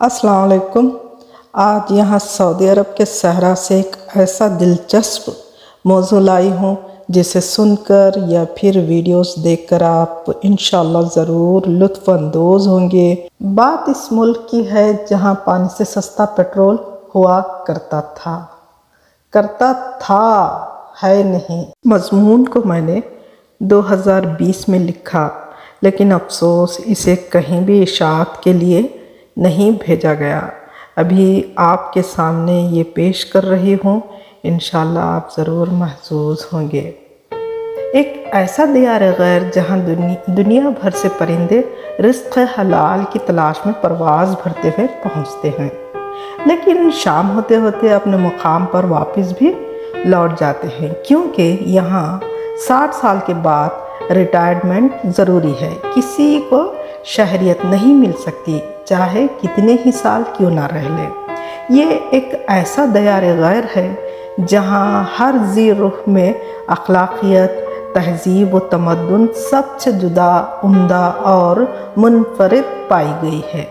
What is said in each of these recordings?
अस्सलाम वालेकुम। आज यहाँ सऊदी अरब के सहरा से एक ऐसा दिलचस्प मौजू लाई हूँ जिसे सुनकर या फिर वीडियोस देखकर आप इंशाल्लाह ज़रूर लुत्फ़ अंदोज़ होंगे। बात इस मुल्क की है जहाँ पानी से सस्ता पेट्रोल हुआ करता था है नहीं। मज़मून को मैंने 2020 में लिखा, लेकिन अफसोस इसे कहीं भी इशाअत के लिए नहीं भेजा गया। अभी आपके सामने ये पेश कर रही हूँ, इंशाल्लाह आप ज़रूर महसूस होंगे। एक ऐसा दियार गैर जहाँ दुनिया भर से परिंदे रिज़्क़ हलाल की तलाश में परवाज़ भरते हुए पहुँचते हैं, लेकिन शाम होते होते अपने मुकाम पर वापस भी लौट जाते हैं, क्योंकि यहाँ 60 साल के बाद रिटायरमेंट ज़रूरी है। किसी को शहरियत नहीं मिल सकती, चाहे कितने ही साल क्यों ना रह ले। ये एक ऐसा दियार गैर है जहाँ हर ज़ी रुख में अखलाकियत, तहज़ीब व तमद्दुन सबसे जुदा, उम्दा और मुनफरिद पाई गई है।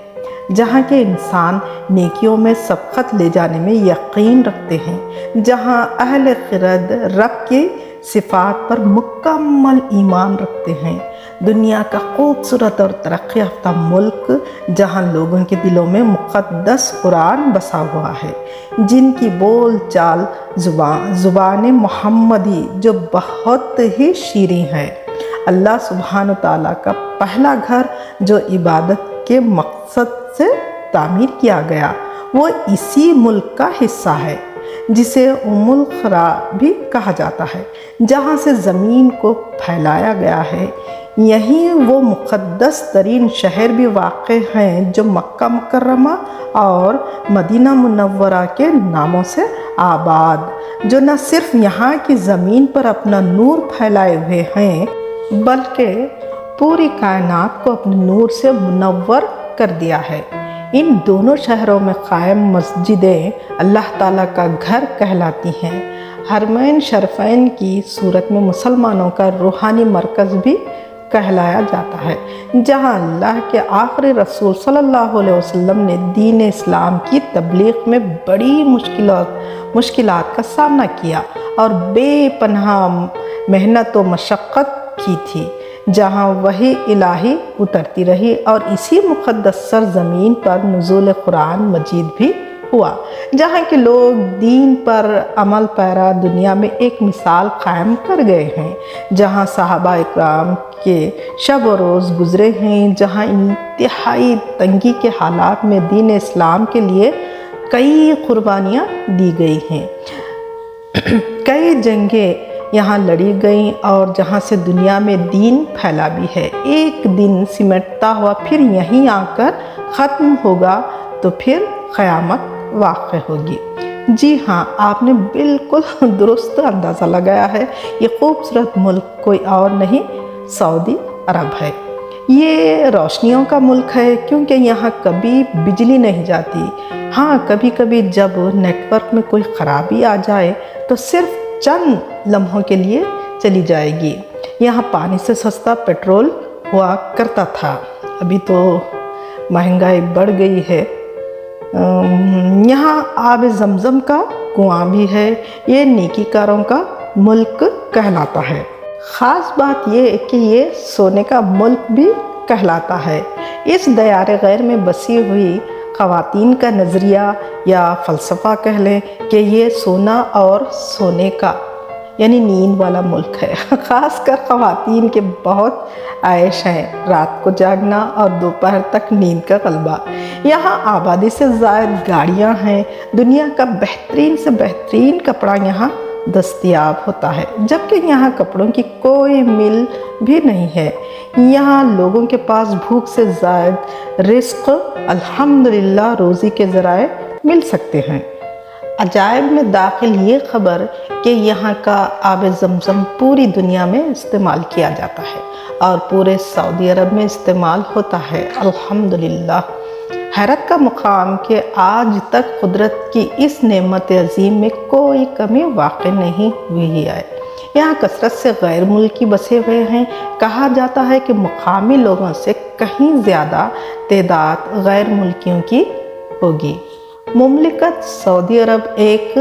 जहाँ के इंसान नेकियों में सबकत ले जाने में यकीन रखते हैं, जहाँ अहले ख़िरद रब की सिफ़ात पर मुकम्मल ईमान रखते हैं। दुनिया का खूबसूरत और तरक्की याफ्ता मुल्क जहाँ लोगों के दिलों में मुक़द्दस कुरान बसा हुआ है, जिनकी बोल चाल ज़ुबान मोहम्मदी जो बहुत ही शीरीं है। अल्लाह सुब्हान ताला का पहला घर जो इबादत के मकसद से तामीर किया गया, वो इसी मुल्क का हिस्सा है, जिसे उम्मुल क़ुरा भी कहा जाता है, जहाँ से ज़मीन को फैलाया गया है। यहीं वो मुक़द्दस तरीन शहर भी वाक़ हैं जो मक्का मुकर्रमा और मदीना मुनव्वरा के नामों से आबाद, जो न सिर्फ यहाँ की ज़मीन पर अपना नूर फैलाए हुए हैं, बल्कि पूरी कायनात को अपने नूर से मुनव्वर कर दिया है। इन दोनों शहरों में कायम मस्जिदें अल्लाह ताला का घर कहलाती हैं। हरमैन शरफ़ैन की सूरत में मुसलमानों का रूहानी मरकज़ भी कहलाया जाता है, जहाँ अल्लाह के आखिरी रसूल सल्लल्लाहु अलैहि वसल्लम ने दीन इस्लाम की तबलीग में बड़ी मुश्किलात का सामना किया और बेपनाह मेहनत व मशक्क़त की थी, जहाँ वही इलाही उतरती रही और इसी मुक़द्दस सरज़मीन पर नुज़ूल कुरान मजीद भी हुआ, जहाँ के लोग दीन पर अमल पैरा दुनिया में एक मिसाल कायम कर गए हैं, जहाँ सहाबा इकराम के शब व रोज़ गुज़रे हैं, जहाँ इंतहाई तंगी के हालात में दीन इस्लाम के लिए कई कुर्बानियाँ दी गई हैं, कई जंगें यहाँ लड़ी गई और जहाँ से दुनिया में दीन फैला भी है। एक दिन सिमटता हुआ फिर यहीं आकर ख़त्म होगा, तो फिर क़यामत वाक़ होगी। जी हाँ, आपने बिल्कुल दुरुस्त अंदाज़ा लगाया है। ये खूबसूरत मुल्क कोई और नहीं, सऊदी अरब है। ये रोशनियों का मुल्क है, क्योंकि यहाँ कभी बिजली नहीं जाती। हाँ, कभी कभी जब नेटवर्क में कोई ख़राबी आ जाए तो सिर्फ चंद लम्हों के लिए चली जाएगी। यहाँ पानी से सस्ता पेट्रोल हुआ करता था, अभी तो महंगाई बढ़ गई है। यहाँ आब ज़मज़म का कुआं भी है। ये नेकीकारों का मुल्क कहलाता है। ख़ास बात ये है कि ये सोने का मुल्क भी कहलाता है। इस दियार गैर में बसी हुई ख़वातीन का नज़रिया या फ़लसफ़ा कह लें कि ये सोना और सोने का यानी नींद वाला मुल्क है। ख़ास कर ख़वातीन के बहुत आयश हैं, रात को जागना और दोपहर तक नींद का गलबा। यहाँ आबादी से ज़ायद गाड़ियाँ हैं। दुनिया का बेहतरीन से बेहतरीन कपड़ा यहाँ दस्तयाब होता है, जबकि यहाँ कपड़ों की कोई मिल भी नहीं है। यहाँ लोगों के पास भूख से ज़ायद रिज़्क़ अल्हम्दुलिल्लाह रोज़ी के ज़राए मिल सकते हैं। अजायब में दाखिल ये ख़बर कि यहाँ का आब ज़मज़म पूरी दुनिया में इस्तेमाल किया जाता है और पूरे सऊदी अरब में इस्तेमाल होता है, अल्हम्दुलिल्लाह। हैरत का मुकाम कि आज तक कुदरत की इस नेमत अज़ीम में कोई कमी वाक़ नहीं हुई है। यहाँ कसरत से गैर मुल्की बसे हुए हैं। कहा जाता है कि मुकामी लोगों से कहीं ज़्यादा तादाद गैर मुल्कियों की होगी। मुमलिकत सऊदी अरब एक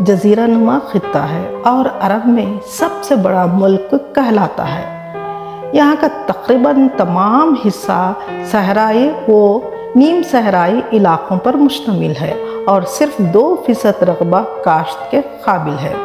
जजीरा नुमा खित्ता है और अरब में सबसे बड़ा मुल्क कहलाता है। यहाँ का तकरीबन तमाम हिस्सा सहराई व नीम सहराई इलाकों पर मुश्तमिल है और सिर्फ 2% रकबा काश्त के काबिल है।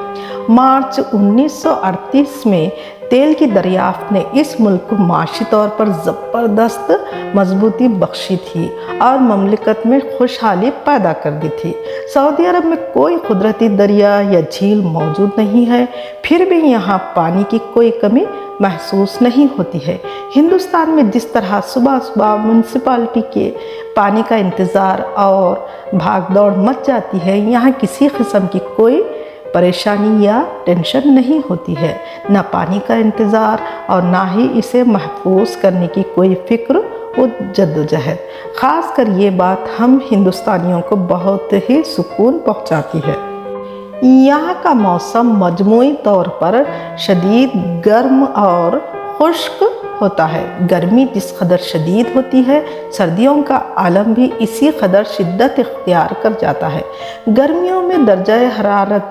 मार्च 1938 में तेल की दरियाफ्त ने इस मुल्क को माशी तौर पर ज़बरदस्त मजबूती बख्शी थी और ममलिकत में खुशहाली पैदा कर दी थी। सऊदी अरब में कोई कुदरती दरिया या झील मौजूद नहीं है, फिर भी यहाँ पानी की कोई कमी महसूस नहीं होती है। हिंदुस्तान में जिस तरह सुबह सुबह म्यूनसिपालिटी के पानी का इंतज़ार और भाग दौड़ मच जाती है, यहाँ किसी किस्म की कोई परेशानी या टेंशन नहीं होती है। न पानी का इंतज़ार और ना ही इसे महफूज करने की कोई फ़िक्र और जद्दोजहद। ख़ास कर ये बात हम हिंदुस्तानियों को बहुत ही सुकून पहुंचाती है। यहाँ का मौसम मजमूई तौर पर शदीद गर्म और खुश्क होता है। गर्मी जिस कदर शदीद होती है, सर्दियों का आलम भी इसी कदर शिद्दत इख्तियार कर जाता है। गर्मियों में दर्जा हरारत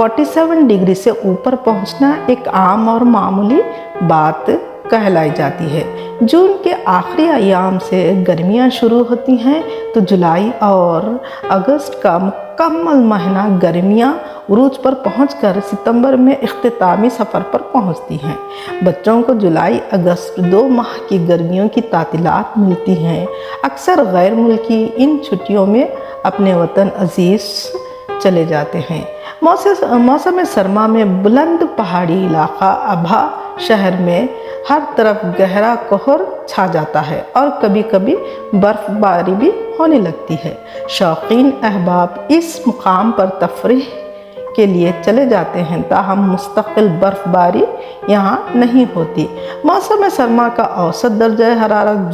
47 डिग्री से ऊपर पहुँचना एक आम और मामूली बात कहलाई जाती है। जून के आखिरी अयाम से गर्मियाँ शुरू होती हैं तो जुलाई और अगस्त का मुकम्मल महीना गर्मियाँ उरूज पर पहुंचकर सितंबर में इख्तितामी सफ़र पर पहुंचती हैं। बच्चों को जुलाई अगस्त 2 माह की गर्मियों की तातीलात मिलती हैं। अक्सर गैर मुल्की इन छुट्टियों में अपने वतन अजीज़ चले जाते हैं। मौसम सरमा में बुलंद पहाड़ी इलाका अभा शहर में हर तरफ गहरा कोहर छा जाता है और कभी कभी बर्फ़बारी भी होने लगती है। शौकीन अहबाब इस मुकाम पर तफरीह के लिए चले जाते हैं, ताहम मुस्तकिल बर्फ़बारी यहाँ नहीं होती। मौसम सरमा का औसत दर्जा हरारत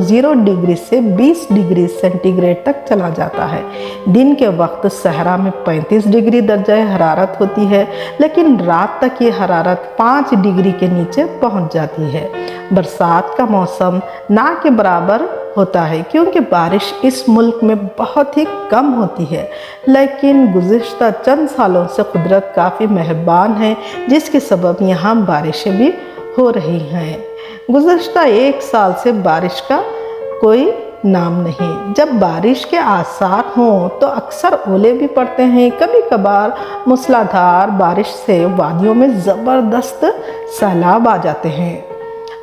0 डिग्री से 20 डिग्री सेंटीग्रेड तक चला जाता है। दिन के वक्त सहरा में 35 डिग्री दर्जा हरारत होती है, लेकिन रात तक ये हरारत 5 डिग्री के नीचे पहुँच जाती है। बरसात का मौसम ना के बराबर होता है क्योंकि बारिश इस मुल्क में बहुत ही कम होती है, लेकिन गुज़िश्ता चंद सालों से कुदरत काफ़ी मेहरबान है, जिसके सबब यहाँ बारिशें भी हो रही हैं। गुज़िश्ता 1 साल से बारिश का कोई नाम नहीं। जब बारिश के आसार हों तो अक्सर ओले भी पड़ते हैं। कभी कभार मूसलाधार बारिश से वादियों में ज़बरदस्त सैलाब आ जाते हैं।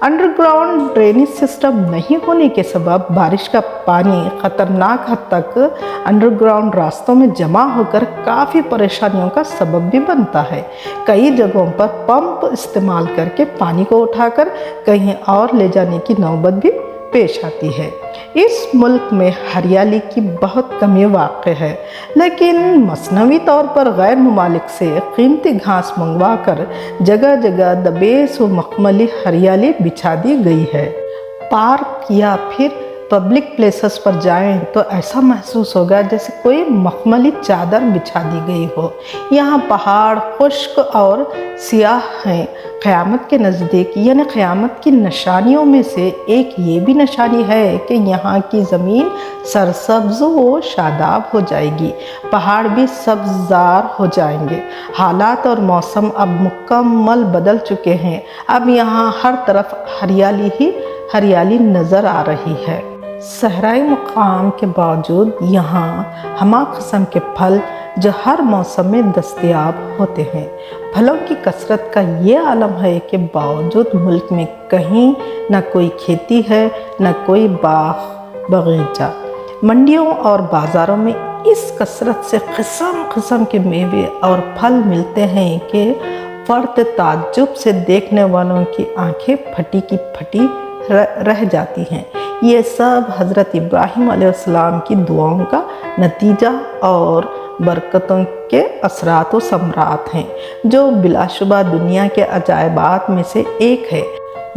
अंडरग्राउंड ड्रेनेज सिस्टम नहीं होने के सबब बारिश का पानी ख़तरनाक हद तक अंडरग्राउंड रास्तों में जमा होकर काफ़ी परेशानियों का सबब भी बनता है। कई जगहों पर पंप इस्तेमाल करके पानी को उठाकर कहीं और ले जाने की नौबत भी पेश आती है। इस मुल्क में हरियाली की बहुत कमी वाक़ है, लेकिन मसनवी तौर पर गैर ममालिक से कीमती घास मंगवा कर जगह जगह दबेस व मखमली हरियाली बिछा दी गई है। पार्क या फिर पब्लिक प्लेसेस पर जाएं तो ऐसा महसूस होगा जैसे कोई मखमली चादर बिछा दी गई हो। यहाँ पहाड़ खुश्क और सियाह हैं। क़यामत के नज़दीक यानी क़यामत की निशानियों में से एक ये भी निशानी है कि यहाँ की ज़मीन सरसब्ज़ व शादाब हो जाएगी, पहाड़ भी सब्ज़ार हो जाएंगे। हालात और मौसम अब मुकम्मल बदल चुके हैं। अब यहाँ हर तरफ हरियाली ही हरियाली नज़र आ रही है। सहराई मुकाम के बावजूद यहाँ हमा किस्म के फल जो हर मौसम में दस्तयाब होते हैं। फलों की कसरत का ये आलम है कि बावजूद मुल्क में कहीं न कोई खेती है न कोई बाग बगीचा। मंडियों और बाज़ारों में इस कसरत से किस्म किस्म के मेवे और फल मिलते हैं कि फ़र्द ताज्जुब से देखने वालों की आंखें फटी की फटी रह जाती हैं। ये सब हज़रत इब्राहीम अलैहिस्सलाम की दुआओं का नतीजा और बरकतों के असरात व समरात हैं, जो बिलाशुबा दुनिया के अजायबात में से एक है।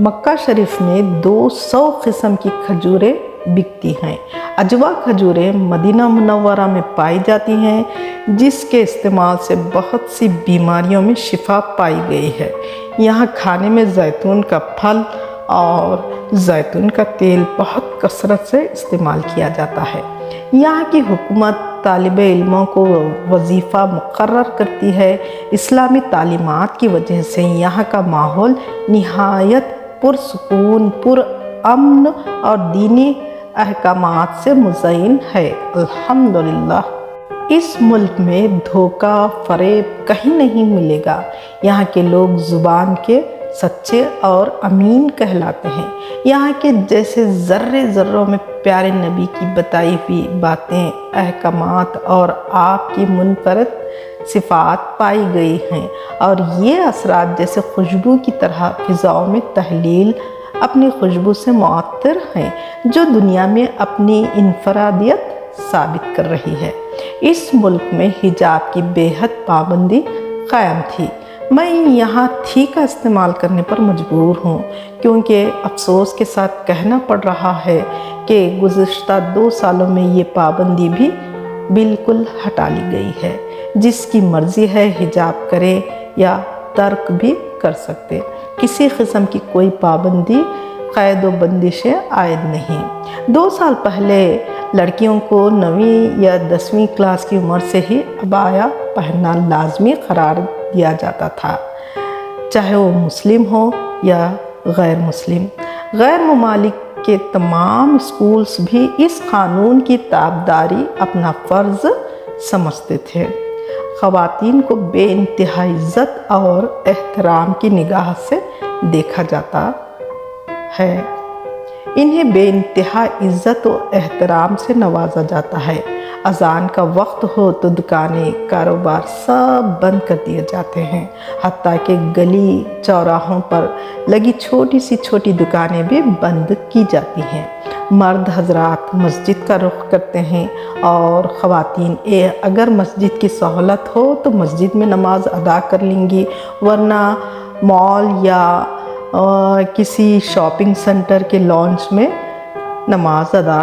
मक्का शरीफ में 200 किस्म की खजूरें बिकती हैं। अजवा खजूरें मदीना मुनव्वरा में पाई जाती हैं, जिसके इस्तेमाल से बहुत सी बीमारियों में शिफा पाई गई है। यहाँ खाने में जैतून का फल और जैतून का तेल बहुत कसरत से इस्तेमाल किया जाता है। यहाँ की हुकूमत तालिब इल्मों को वजीफ़ा मुकर्रर करती है। इस्लामी तालीमात की वजह से यहाँ का माहौल निहायत पुरसुकून, पुरअमन और दीनी अहकामात से मुज़य्यन है। अल्हम्दुलिल्लाह। इस मुल्क में धोखा फ़रेब कहीं नहीं मिलेगा। यहाँ के लोग ज़ुबान के सच्चे और अमीन कहलाते हैं। यहाँ के जैसे ज़र्रे ज़र्रों में प्यारे नबी की बताई हुई बातें, अहकामात और आपकी मुनफरद सिफ़ात पाई गई हैं, और ये असरात जैसे खुशबू की तरह फ़िज़ाओं में तहलील अपनी खुशबू से मुअत्तर हैं, जो दुनिया में अपनी इनफरादियत साबित कर रही है। इस मुल्क में हिजाब की बेहद पाबंदी कायम थी। मैं यहाँ थी का इस्तेमाल करने पर मजबूर हूँ, क्योंकि अफसोस के साथ कहना पड़ रहा है कि गुज़िश्ता 2 सालों में ये पाबंदी भी बिल्कुल हटा ली गई है। जिसकी मर्ज़ी है हिजाब करे या तर्क भी कर सकते। किसी किस्म की कोई पाबंदी, क़ैद व बंदिशें आयद नहीं। 2 साल पहले लड़कियों को 9वीं या 10वीं क्लास की उम्र से ही अबाया पहनना लाजमी करार दिया जाता था, चाहे वो मुस्लिम हो या गैर मुस्लिम। गैर ममालिक के तमाम स्कूल्स भी इस कानून की ताबदारी अपना फ़र्ज़ समझते थे। ख़वातीन को बेइंतहा इज़्ज़त और एहतराम की निगाह से देखा जाता है। इन्हें बेइंतहा इज़्ज़त और एहतराम से नवाजा जाता है। अज़ान का वक्त हो तो दुकानें, कारोबार सब बंद कर दिए जाते हैं। हत्ता कि गली चौराहों पर लगी छोटी सी छोटी दुकानें भी बंद की जाती हैं। मर्द हजरात मस्जिद का रुख करते हैं और ख़वातीन अगर मस्जिद की सहूलत हो तो मस्जिद में नमाज अदा कर लेंगी, वरना मॉल या किसी शॉपिंग सेंटर के लॉन्च में नमाज अदा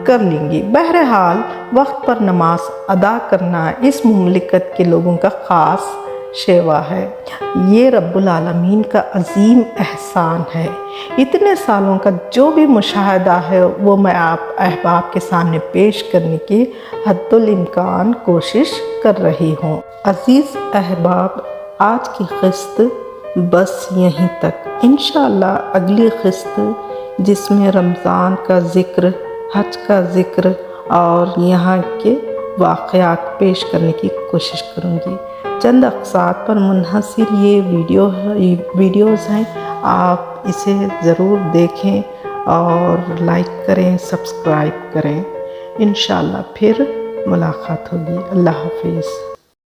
कर लेंगी। बहरहाल वक्त पर नमाज अदा करना इस मुमलिकत के लोगों का ख़ास शेवा है। ये रब्बुल आलमीन का अजीम एहसान है। इतने सालों का जो भी मुशाहदा है वो मैं आप अहबाब के सामने पेश करने की हद्दुल इम्कान कोशिश कर रही हूँ। अज़ीज़ अहबाब, आज की क़िस्त बस यहीं तक। इंशाअल्लाह अगली क़िस्त जिसमें रमज़ान का ज़िक्र, हज का ज़िक्र और यहाँ के वाक़यात पेश करने की कोशिश करूँगी। चंद अक़सात पर मुनहसर ये वीडियोज़ हैं, आप इसे ज़रूर देखें और लाइक करें, सब्सक्राइब करें। इंशाअल्लाह फिर मुलाकात होगी। अल्लाह हाफ़िज़।